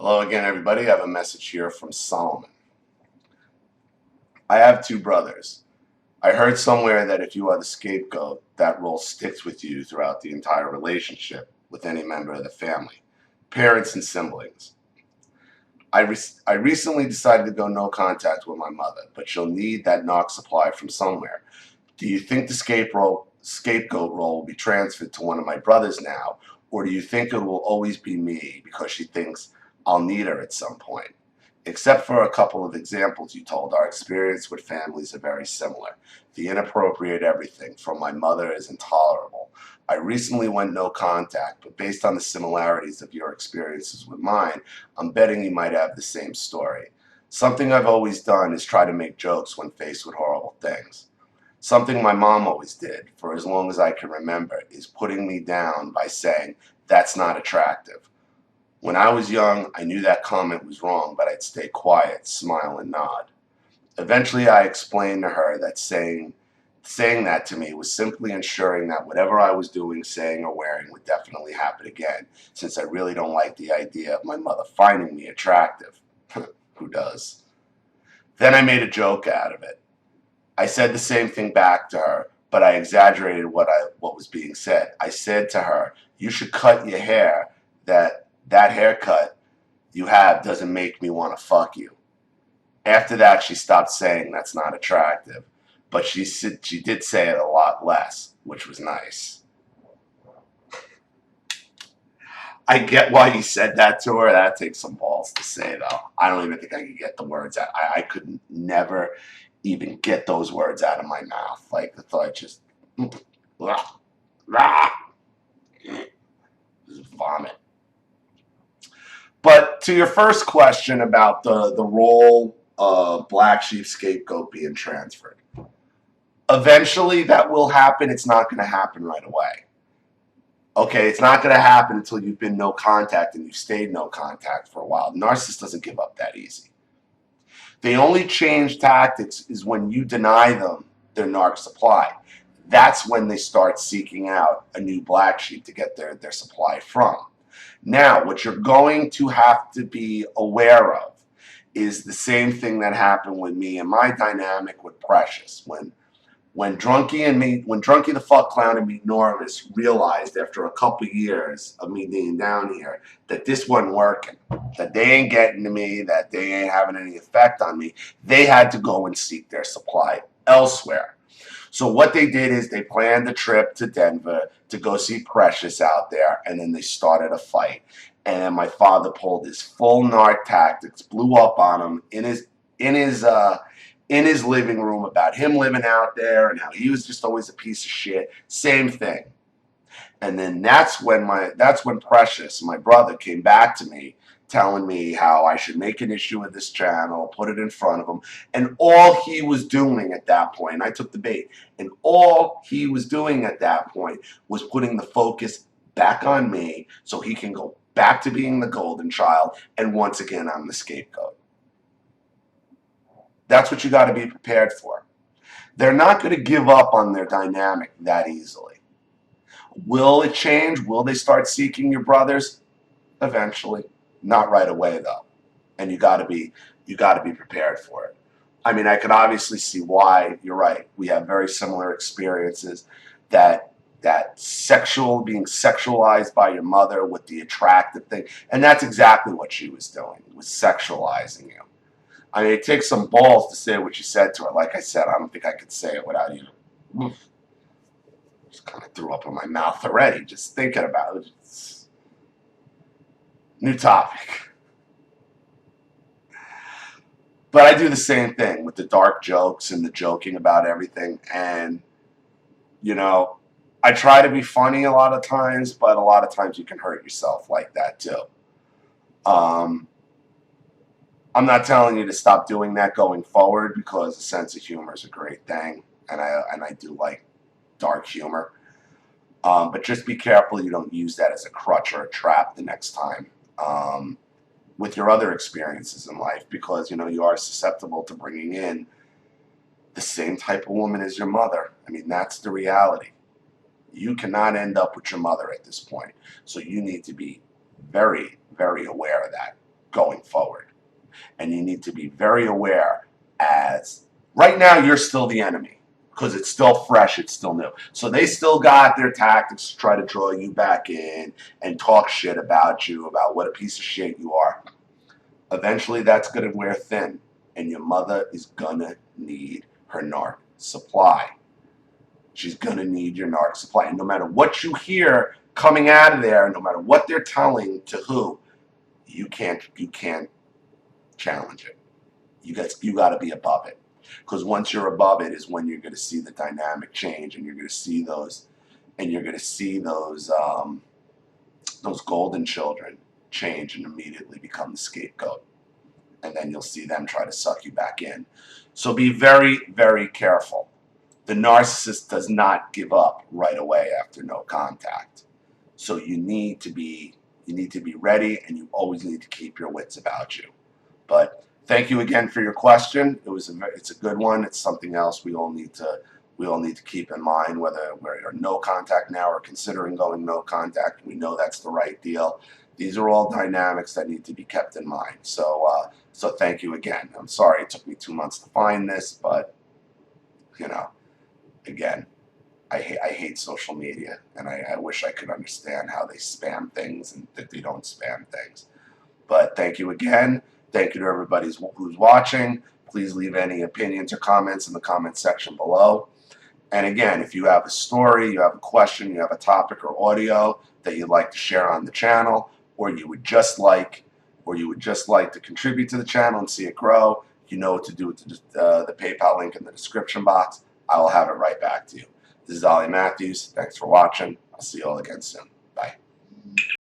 Hello again, everybody. I have a message here from Solomon. I have two brothers. I heard somewhere that if you are the scapegoat, that role sticks with you throughout the entire relationship with any member of the family, parents and siblings. I recently decided to go no contact with my mother, but she'll need that knock supply from somewhere. Do you think the scapegoat role will be transferred to one of my brothers now, or do you think it will always be me because she thinks I'll need her at some point? Except for a couple of examples you told, our experience with families are very similar. The inappropriate everything from my mother is intolerable. I recently went no contact, but based on the similarities of your experiences with mine, I'm betting you might have the same story. Something I've always done is try to make jokes when faced with horrible things. Something my mom always did, for as long as I can remember, is putting me down by saying, "That's not attractive." When I was young, I knew that comment was wrong, but I'd stay quiet, smile, and nod. Eventually, I explained to her that saying that to me was simply ensuring that whatever I was doing, saying, or wearing would definitely happen again, since I really don't like the idea of my mother finding me attractive. Who does? Then I made a joke out of it. I said the same thing back to her, but I exaggerated what was being said. I said to her, "You should cut your hair. That haircut you have doesn't make me want to fuck you." After that, she stopped saying that's not attractive, but she did say it a lot less, which was nice. I get why he said that to her. That takes some balls to say, though. I don't even think I could get the words out. I could never even get those words out of my mouth. Like, the thought just vomit. But to your first question about the role of black sheep scapegoat being transferred, eventually that will happen. It's not going to happen right away. Okay, it's not going to happen until you've been no contact and you've stayed no contact for a while. Narcissist doesn't give up that easy. They only change tactics is when you deny them their narc supply. That's when they start seeking out a new black sheep to get their supply from. Now, what you're going to have to be aware of is the same thing that happened with me and my dynamic with Precious. When Drunky the fuck clown and me Norris realized after a couple years of me being down here that this wasn't working, that they ain't getting to me, that they ain't having any effect on me, they had to go and seek their supply elsewhere. So what they did is they planned a trip to Denver to go see Precious out there, and then they started a fight. And my father pulled his full narc tactics, blew up on him in his living room about him living out there and how he was just always a piece of shit. Same thing. And then that's when Precious, my brother, came back to me telling me how I should make an issue with this channel, put it in front of him. And all he was doing at that point, and I took the bait, and all he was doing at that point was putting the focus back on me so he can go back to being the golden child, and once again, I'm the scapegoat. That's what you got to be prepared for. They're not going to give up on their dynamic that easily. Will it change? Will they start seeking your brothers? Eventually. Not right away, though. And you got to be prepared for it. I mean, I can obviously see why. You're right. We have very similar experiences. That being sexualized by your mother with the attractive thing, and that's exactly what she was doing. Was sexualizing you. I mean, it takes some balls to say what you said to her. Like I said, I don't think I could say it without you. Just kind of threw up in my mouth already, just thinking about it. New topic. But I do the same thing with the dark jokes and the joking about everything. And, I try to be funny a lot of times, but a lot of times you can hurt yourself like that too. I'm not telling you to stop doing that going forward, because a sense of humor is a great thing. And I do like dark humor. But just be careful you don't use that as a crutch or a trap the next time. With your other experiences in life, because you are susceptible to bringing in the same type of woman as your mother. I mean, that's the reality. You cannot end up with your mother at this point, so you need to be very, very aware of that. going forward. And you need to be very aware, as right now you're still the enemy because it's still fresh, it's still new. So they still got their tactics to try to draw you back in and talk shit about you, about what a piece of shit you are. Eventually that's going to wear thin, and your mother is going to need her narc supply. She's going to need your narc supply. And no matter what you hear coming out of there, no matter what they're telling to who, you can't challenge it. You got to be above it. Because once you're above it is when you're going to see the dynamic change, and you're going to see those golden children change and immediately become the scapegoat. And then you'll see them try to suck you back in. So be very, very careful. The narcissist does not give up right away after no contact. So you need to be ready, and you always need to keep your wits about you. But thank you again for your question. It's a good one. It's something else we all need to keep in mind, whether we're no contact now or considering going no contact. We know that's the right deal. These are all dynamics that need to be kept in mind. So thank you again. I'm sorry it took me 2 months to find this, but again, I hate social media, and I wish I could understand how they spam things and that they don't spam things. But thank you again. Thank you to everybody who's watching. Please leave any opinions or comments in the comment section below. And again, if you have a story, you have a question, you have a topic or audio that you'd like to share on the channel, or you would just like to contribute to the channel and see it grow, you know what to do with the PayPal link in the description box. I will have it right back to you. This is Ollie Matthews. Thanks for watching. I'll see you all again soon. Bye.